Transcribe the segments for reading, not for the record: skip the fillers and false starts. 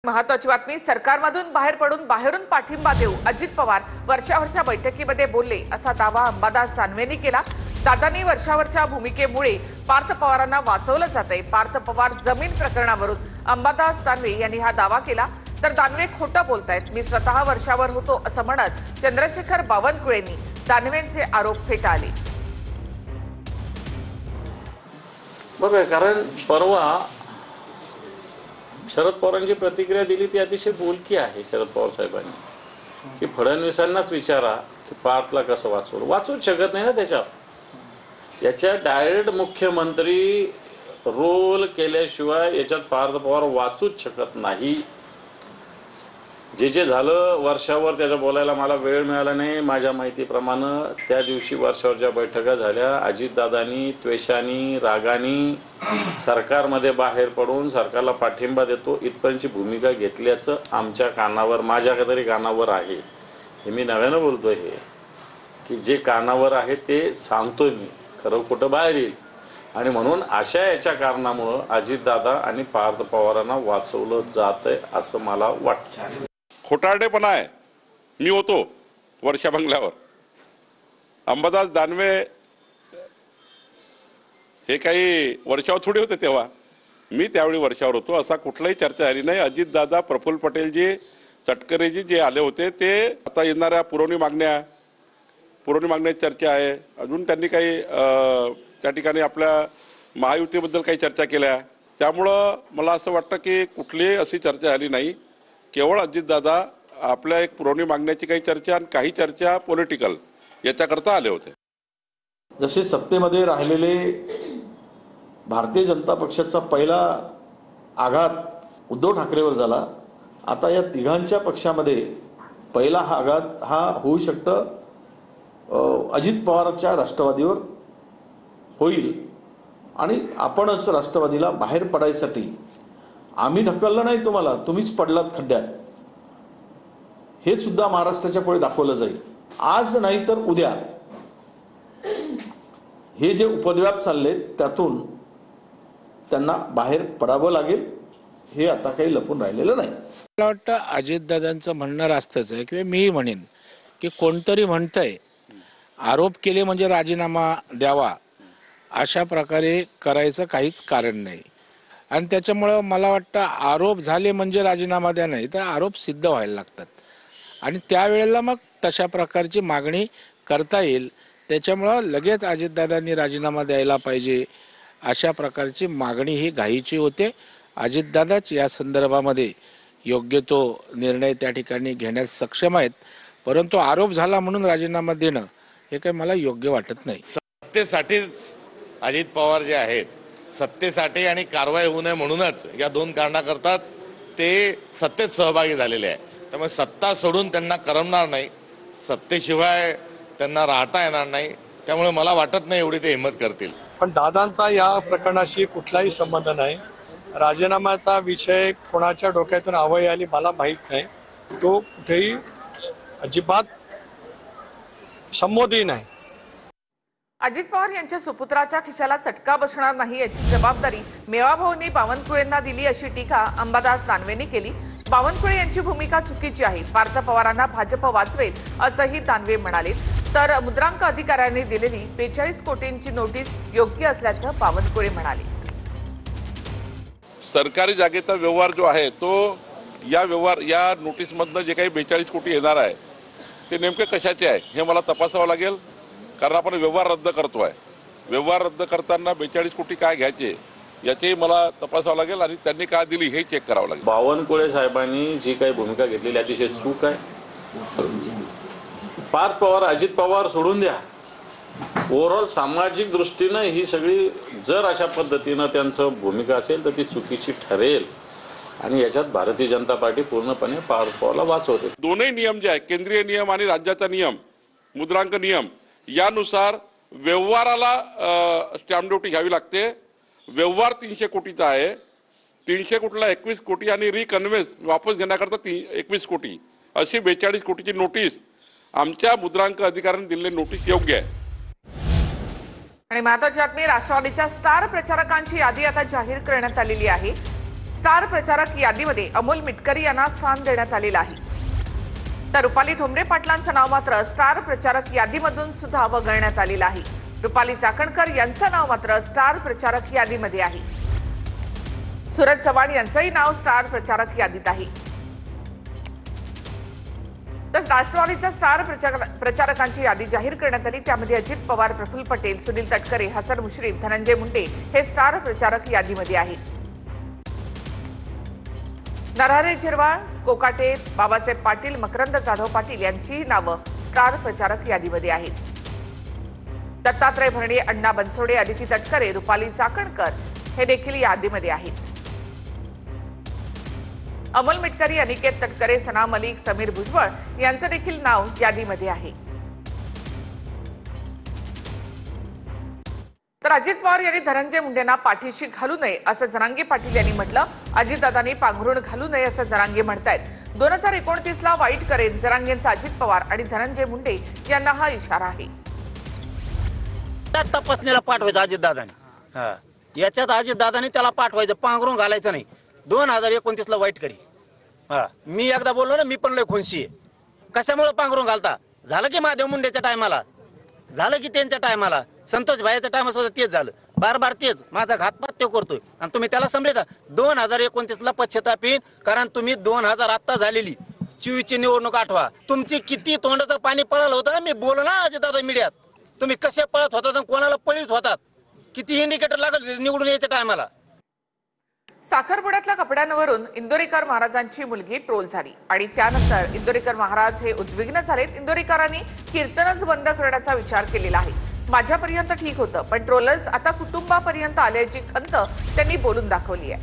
महत्वाची बातमी, सरकारमधून बाहेर पडून बाहेरून पाठिंबा देऊ अजित पवार वर्षावरच्या बैठकीमध्ये बोलले असा दावा अंबादास दानवेंनी केला। दादांनी वर्षावरच्या भूमिकेमुळे पार्थ पवारांना वाचवलं जातंय। पार्थ पवार जमीन प्रकरणावरून अंबादास दानवे यांनी हा दावा केला, तर दानवे खोटं बोलतायत, मी स्वतः वर्षावर होतो असं म्हणत चंद्रशेखर बावनकुळेंनी दानवेंचे आरोप फेटाळले। बरोबर, कारण परवा शरद पवारांची प्रतिक्रिया दिली ती अतिशय बोलकी आहे। शरद पवार साहेबांनी की फडणवीसांनाच विचारा की पार्थला कसं वाचवूच शकत नाही ना, त्याच्यात याच्या डायरेक्ट मुख्यमंत्री रोल केल्याशिवाय याच्यात पार्थ पवार वाचूच शकत नाही। जे झालं वर्षावर त्याचा बोलायला मला वेळ मिळाला नाही। माझ्या माहितीप्रमाणे त्या दिवशी वर्षावरच्या बैठका झाल्या, अजितदादांनी त्वेषानी रागानी सरकारमध्ये बाहेर पडून सरकारला पाठिंबा देतो इथपर्यंतची भूमिका घेतल्याचं आमच्या कानावर, माझ्या तरी कानावर आहे। हे मी नव्यानं बोलतोय, हे की जे कानावर आहे ते सांगतोय मी, खरं खोटं बाहेर येईल। आणि म्हणून अशा याच्या कारणामुळे अजितदादा आणि पार्थ पवारांना वाचवलं जातंय असं मला वाटतं। खोटारडेपणा आहे। मी होतो वर्षा बंगल्यावर, अंबादास दानवे हे काही वर्षावर थोडी होते तेव्हा, मी त्यावेळी वर्षावर होतो। असा कुठलाही चर्चा झाली नाही। अजितदादा, प्रफुल्ल पटेलजी, तटकरेजी जे आले होते ते आता येणाऱ्या पुरवणी मागण्याची चर्चा आहे। अजून त्यांनी काही त्या ठिकाणी आपल्या महायुतीबद्दल काही चर्चा केल्या, त्यामुळं मला असं वाटतं की कुठलीही अशी चर्चा झाली नाही। केवळ अजितदादा आपल्या एक पुरवणी मागण्याची काही चर्चा आणि काही चर्चा पॉलिटिकल याच्याकरता आले होते। जसे सत्तेमध्ये राहिलेले भारतीय जनता पक्षाचा पहिला आघात उद्धव ठाकरेवर झाला, आता या तिघांच्या पक्षामध्ये पहिला आघात हा होऊ शकतं अजित पवारांच्या राष्ट्रवादीवर होईल। आणि आपणच राष्ट्रवादीला बाहेर पडायसाठी, आम्ही ढकललं नाही तुम्हाला, तुम्हीच पडलात खड्ड्यात, हे सुद्धा महाराष्ट्राच्या पुढे दाखवलं जाईल। आज नाही तर उद्या हे जे उपद्व्याप चालले त्यातून त्यांना बाहेर पडावं लागेल, हे आता काही लपून राहिलेलं नाही। मला वाटतं अजितदादांचं म्हणणं रास्तच आहे, किंवा मी म्हणेन की कोणतरी म्हणतंय आरोप केले म्हणजे राजीनामा द्यावा, अशा प्रकारे करायचं काहीच कारण नाही। आणि त्याच्यामुळं मला वाटतं आरोप झाले म्हणजे राजीनामा द्या, नाही तर आरोप सिद्ध व्हायला लागतात आणि त्यावेळेला मग तशा प्रकारची मागणी करता येईल। त्याच्यामुळं लगेच अजितदादांनी राजीनामा द्यायला पाहिजे अशा प्रकारची मागणी ही घाईची होते। अजितदादाच या संदर्भामध्ये योग्य तो निर्णय त्या ठिकाणी घेण्यास सक्षम आहेत, परंतु आरोप झाला म्हणून राजीनामा देणं हे काही मला योग्य वाटत नाही। सत्तेसाठीच अजित पवार जे आहेत, सत्तेसाठी आणि कारवाई होऊ नये म्हणूनच या दोन कारणाकरताच ते सत्तेत सहभागी झालेले आहे। त्यामुळे सत्ता सोडून त्यांना करमणार नाही, सत्तेशिवाय त्यांना राहता येणार नाही। त्यामुळे मला वाटत नाही एवढी ते हिंमत करतील। पण दादांचा या प्रकरणाशी कुठलाही संबंध नाही। राजीनाम्याचा विषय कोणाच्या डोक्यातून आवई आली मला माहीत नाही, तो कुठेही अजिबात संमोदी नाही। अजित पवार यांच्या सुपुत्राच्या खिशाला चटका बसणार नाही याची जबाबदारी मेवाभाऊंनी बावनकुळेंना दिली अशी टीका अंबादास दानवेंनी केली। बावनकुळे यांची भूमिका चुकीची आहे, पार्थ पवारांना भाजप वाचवेल असंही दानवे म्हणाले। तर मुद्रांक अधिकाऱ्यांनी दिलेली 42 कोटींची नोटीस योग्य असल्याचं बावनकुळे म्हणाले। सरकारी जागेचा व्यवहार जो आहे तो या नोटीसमधनं जे काही 42 कोटी येणार आहे ते नेमके कशाचे आहे हे मला तपासावं लागेल, कारण आपण व्यवहार रद्द करतोय। व्यवहार रद्द करताना 42 कोटी काय घ्यायचे याची मला तपासावं लागेल आणि त्यांनी काय दिली हे चेक करावं लागेल। बावनकुळे साहेबांनी जी काही भूमिका घेतलेली अतिशय चूक आहे। पार्थ पवार, अजित पवार सोडून द्या, ओव्हरऑल सामाजिक दृष्टीनं ही सगळी जर अशा पद्धतीनं त्यांचं भूमिका असेल तर ती चुकीची ठरेल आणि याच्यात भारतीय जनता पार्टी पूर्णपणे पार्थ पवारला वाचवते। दोन्ही नियम जे आहे, केंद्रीय नियम आणि राज्याचा नियम, मुद्रांक नियम, यानुसार व्यवहाराला स्टॅम्प ड्युटी घ्यावी लागते। व्यवहार 300 कोटीचा आहे, 300 कोटीला 21 कोटी आणि रिकन्व्हेन्स वापस घेण्याकरता 21 कोटी अशी 42 कोटीची नोटीस आमच्या मुद्रांक अधिकाऱ्यांनी दिलेली नोटीस योग्य आहे। आणि महत्त्वाची बातमी, राष्ट्रवादीच्या स्टार प्रचारकांची यादी आता जाहीर करण्यात आलेली आहे। स्टार प्रचारक यादीमध्ये अमोल मिटकरी यांना स्थान देण्यात आलेलं आहे. तर रुपाली ठोंबरे पाटलांचं नाव मात्र स्टार प्रचारक यादीमधून सुद्धा वगळण्यात आलेलं आहे. रुपाली चाकणकर यांचं नाव मात्र स्टार प्रचारक यादीमध्ये आहे. सूरज चव्हाण यांचंही नाव स्टार प्रचारक यादीत आहे. तर राष्ट्रवादीच्या स्टार प्रचारकांची यादी जाहीर करण्यात आली. त्यामध्ये अजित पवार, प्रफुल्ल पटेल, सुनील तटकरे, हसन मुश्रीफ, धनंजय मुंडे हे स्टार प्रचारक यादीमध्ये आहेत. नरहरे झिरवाळ, कोकाटे, बाबासाहेब पाटील, मकरंद जाधव पाटील यांची नावं स्टार प्रचारक यादीमध्ये आहेत. दत्तात्रय भरणे, अण्णा बनसोडे, अदिती तटकरे, रुपाली चाकणकर हे देखील यादीमध्ये आहेत. अमोल मिटकरी, अनिकेत तटकरे, सना मलिक, समीर भुजबळ यांचं देखील नाव यादीमध्ये आहे. तर अजित पवार यांनी धनंजय मुंडेंना पाठीशी घालू नये असं जरांगे पाटील यांनी म्हटलं. अजितदादांनी पांघरुण घालू नये असं जरांगे म्हणतायत. 2029ला वाईट करेन जरांगेंचा अजित पवार आणि धनंजय मुंडे यांना हा इशारा आहे. तपासणीला पाठवायचं अजितदादाने. याच्यात अजितदादाने त्याला पाठवायचं, पांघरून घालायचं नाही. 2029ला वाईट करी. मी एकदा बोललो ना, मी पण लय खोनशी आहे. कशामुळे पांघरून घालता? झालं की महादेव मुंडेच्या टायमाला, झालं की त्यांच्या टायमाला, संतोष भाईच्या टायमा सुद्धा तेच झालं. बार तेच माझा घातपात ते करतोय आणि तुम्ही त्याला समजता. 2029ला पश्चाताप येईल, कारण तुम्ही 2000 आत्ता झालेली 24ची निवडणूक आठवा. तुमची किती तोंडाचं पाणी पळालं होतं. मी बोल ना अजितदादा मीडियात, तुम्ही कसे पळत होतात आणि कोणाला पळीत होतात, किती इंडिकेटर लागल निवडून यायच्या टायमाला. साखरपुड्यातल्या कपड्यांवरून इंदोरीकर महाराजांची मुलगी ट्रोल झाली आणि त्यानंतर इंदोरीकर महाराज हे उद्विग्न झालेत. इंदोरीकरांनी कीर्तनच बंद करण्याचा विचार केलेला आहे. माझ्यापर्यंत ठीक होतं, पण ट्रोलर्स आता कुटुंबापर्यंत आल्याची खंत त्यांनी बोलून दाखवली आहे.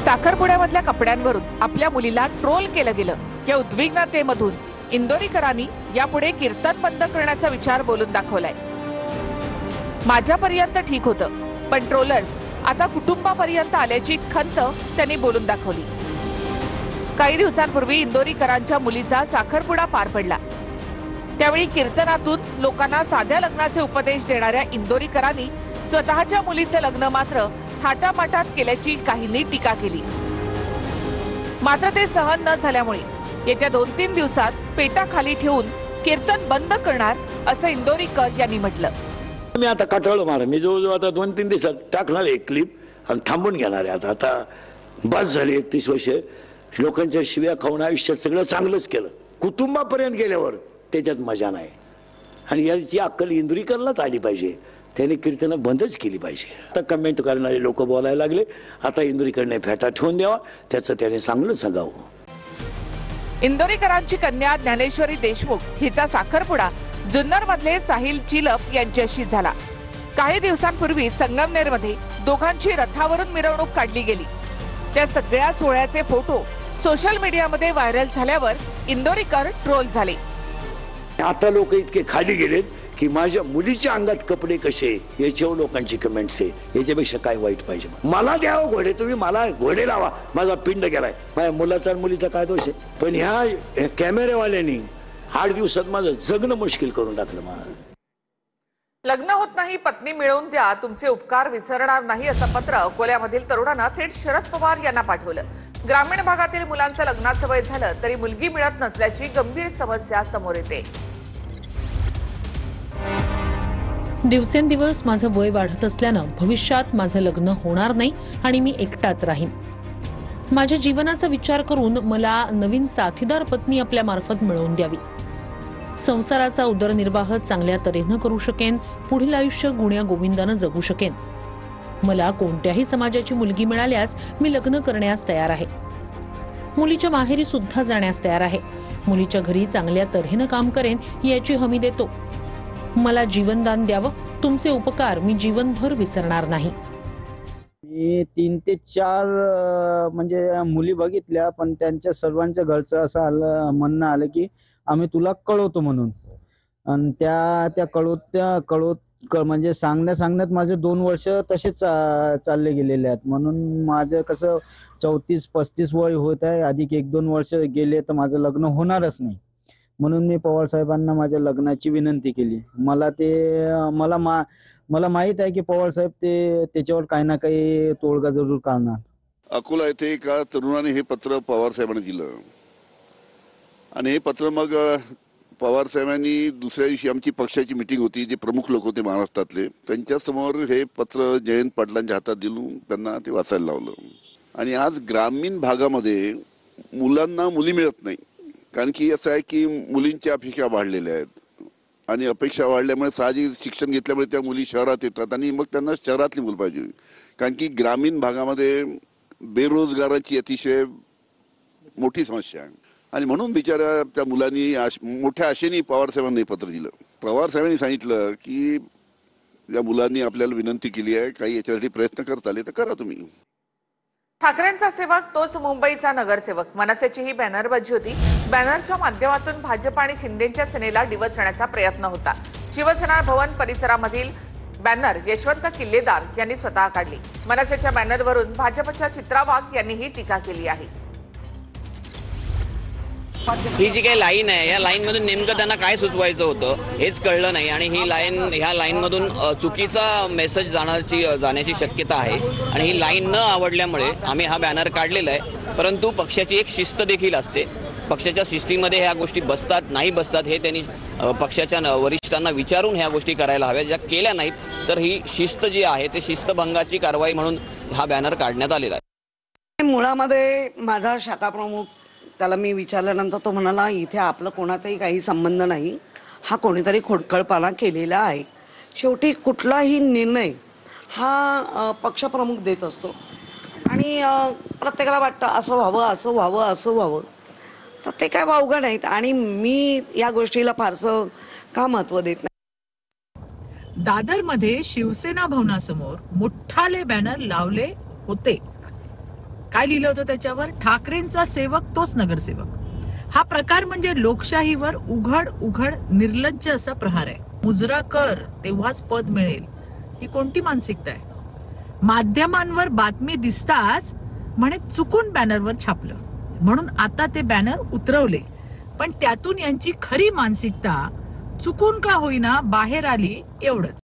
साखरपुड्यामधल्या कपड्यांवरून आपल्या मुलीला ट्रोल केलं गेलं या उद्विग्नतेमधून इंदोरीकरांनी यापुढे कीर्तन बंद करण्याचा विचार बोलून दाखवलाय. माझ्यापर्यंत ठीक होतं, पण ट्रोलर्स आता कुटुंबापर्यंत आल्याची खंत त्यांनी बोलून दाखवली. काही दिवसांपूर्वी इंदोरीकरांच्या मुलीचा साखरपुडा पार पडला. त्यावेळी कीर्तनातून लोकांना साध्या लग्नाचे उपदेश देणाऱ्या इंदोरीकरांनी स्वतःच्या मुलीचे लग्न मात्र थाटामाटात केल्याची काहींनी टीका केली. मात्र ते सहन न झाल्यामुळे येत्या 2-3 दिवसात पेटा खाली ठेवून कीर्तन बंद करणार असं इंदोरीकर यांनी म्हटलं. मी आता काटाळू मारा, मी जवळजवळ आता 2-3 दिवसात टाकणार एक क्लिप आणि थांबून घेणार आहे. आता बस झाली 31 वर्ष लोकांच्या शिव्या खाऊन आयुष्यात सगळं चांगलंच केलं. कुटुंबापर्यंत गेल्यावर त्याच्यात मजा नाही आणि याची अक्कल इंदुरीकरलाच आली पाहिजे. त्याने कीर्तनं बंदच केली पाहिजे. आता कमेंट करणारे लोक बोलायला लागले, आता इंदुरीकरने फेटा ठेवून द्यावा, त्याचं त्याने चांगलं सांगावं. इंदोरीकरांची कन्या ज्ञानेश्वरी देशमुख हिचा साखरपुडा जुन्नरमधले साहिल चिलप यांच्याशी झाला. काही दिवसांपूर्वी संगमनेरमध्ये दोघांची रथावरून मिरवणूक काढली गेली. त्या सगळ्या सोहळ्याचे फोटो सोशल मीडियामध्ये व्हायरल झाल्यावर इंदोरीकर ट्रोल झाले. आता लोक इतके खाली गेलेत की माझ्या मुलीच्या अंगात कपडे कसे याच्यावर लोकांची कमेंट्स आहे. याच्यापेक्षा काय वाईट पाहिजे? मला द्यावं घोडे, तुम्ही मला घोडे लावा, माझा पिंड गेलाय. माझ्या मुलाचा मुलीचा काय दोष आहे? पण ह्या कॅमेरेवाल्यांनी 8 दिवसात माझं जगणं मुश्किल करून टाकलं. मला लग्न होत नाही, पत्नी मिळवून द्या, तुमचे उपकार विसरणार नाही असं पत्र अकोल्यामधील तरुणानं थेट शरद पवार यांना पाठवलं. ग्रामीण भागातील मुलांचं लग्नाचं वय झालं तरी मुलगी मिळत नसल्याची गंभीर समस्या समोर येते. दिवसेंदिवस माझं वय वाढत असल्यानं भविष्यात माझं लग्न होणार नाही आणि मी एकटाच राहीन. माझ्या जीवनाचा विचार करून मला नवीन साथीदार पत्नी आपल्या मार्फत मिळवून द्यावी. संसाराचा उदरनिर्वाह चांगल्या तऱ्हेनं करू शकेन. पुढील आयुष्य गुण्या गोविंदानं जगू शकेन. मला कोणत्याही समाजाची मुलगी मिळाल्यास मी लग्न करण्यास तयार आहे. मुलीच्या माहेरी सुद्धा जाण्यास तयार आहे. मुलीच्या घरी चांगल्या तऱ्हेनं काम करेन याची हमी देतो. मला जीवनदान द्यावं. तुमचे उपकार मी जीवनभर विसरणार नाही. मी 3 ते 4 म्हणजे मुली बघितल्या, पण त्यांच्या सर्वांच्या घरचं असं म्हणणं आलं की आम्ही तुला कळवतो म्हणून. आणि त्या कळवत म्हणजे सांगण्यात माझे 2 वर्ष तसेच चालले गेलेले आहेत. म्हणून माझं कसं 34-35 वय होत आहे, अधिक 1-2 वर्ष गेले तर माझं लग्न होणारच नाही. म्हणून मी पवार साहेबांना माझ्या लग्नाची विनंती केली. मला माहित आहे की पवार साहेब त्याच्यावर काही ना काही तोडगा जरूर काढणार. अकोला येथे एका तरुणाने हे पत्र पवार साहेबांना दिलं आणि हे पत्र मग पवार साहेबांनी दुसऱ्या दिवशी आमची पक्षाची मिटिंग होती, जे प्रमुख लोक होते महाराष्ट्रातले, त्यांच्यासमोर हे पत्र जयंत पाटलांच्या हातात दिलं, त्यांना ते वाचायला लावलं. आणि आज ग्रामीण भागामध्ये मुलांना मुली मिळत नाही, कारण की असं आहे की मुलींच्या अपेक्षा वाढलेल्या आहेत आणि अपेक्षा वाढल्यामुळे साहजिक शिक्षण घेतल्यामुळे त्या मुली शहरात येतात आणि मग त्यांना शहरातली मुलं पाहिजे, कारण की ग्रामीण भागामध्ये बेरोजगाराची अतिशय मोठी समस्या आहे. आणि म्हणून बिचाऱ्या त्या मुलांनी मोठ्या आशेने पवार साहेबांनी पत्र दिलं. पवार साहेबांनी सांगितलं की या मुलांनी आपल्याला विनंती केली आहे, काही याच्यासाठी प्रयत्न करता आले तर करा तुम्ही. ठाकरेंचा सेवक तोच मुंबईचा नगरसेवक, मनसेची ही बॅनरबाजी होती. बॅनरच्या माध्यमातून भाजप आणि शिंदेच्या सेनेला डिवचण्याचा प्रयत्न होता. शिवसेना भवन परिसरामधील बॅनर यशवंत किल्लेदार यांनी स्वतः काढली. मनसेच्या बॅनरवरून भाजपच्या चित्रा वाघ यांनी ही टीका केली आहे. ही जी काही लाईन आहे, या लाईन मधून नेमकं त्यांना काय सुचवायचं होतं हेच कळलं नाही आणि ह्या लाईन मधून चुकीचा मेसेज जाण्याची शक्यता आहे. आणि ही लाईन न आवडल्यामुळे आम्ही हा बॅनर काढलेला आहे. परंतु पक्षाची एक शिस्त देखील असते. पक्षाच्या शिस्तीमध्ये ह्या गोष्टी बसतात नाही बसतात हे त्यांनी पक्षाच्या वरिष्ठांना विचारून ह्या गोष्टी करायला हव्या. ज्या केल्या नाहीत तर ही शिस्त जी आहे ते शिस्तभंगाची कारवाई म्हणून हा बॅनर काढण्यात आलेला आहे. मुळामध्ये माझा शाखा प्रमुख, त्याला मी विचारल्यानंतर तो म्हणाला इथे आपलं कोणाचाही काही संबंध नाही, हा कोणीतरी खोडकळपणा केलेला आहे. शेवटी कुठलाही निर्णय हा पक्षप्रमुख देत असतो आणि प्रत्येकाला वाटतं असं व्हावं असं व्हावं असं व्हावं, तर ते काय वावगं नाहीत आणि मी या गोष्टीला फारसं का महत्त्व देत नाही. दादरमध्ये शिवसेना भवनासमोर मोठाले बॅनर लावले होते. काय लिहिलं होतं त्याच्यावर? ठाकरेंचा सेवक तोच नगरसेवक. हा प्रकार म्हणजे लोकशाहीवर उघड निर्लज्ज असा प्रहार आहे. मुजरा कर तेव्हाच पद मिळेल, ही कोणती मानसिकता आहे? माध्यमांवर बातमी दिसताच म्हणे चुकून बॅनरवर छापलं म्हणून आता ते बॅनर उतरवले. पण त्यातून यांची खरी मानसिकता चुकून का होईना बाहेर आली एवढंच.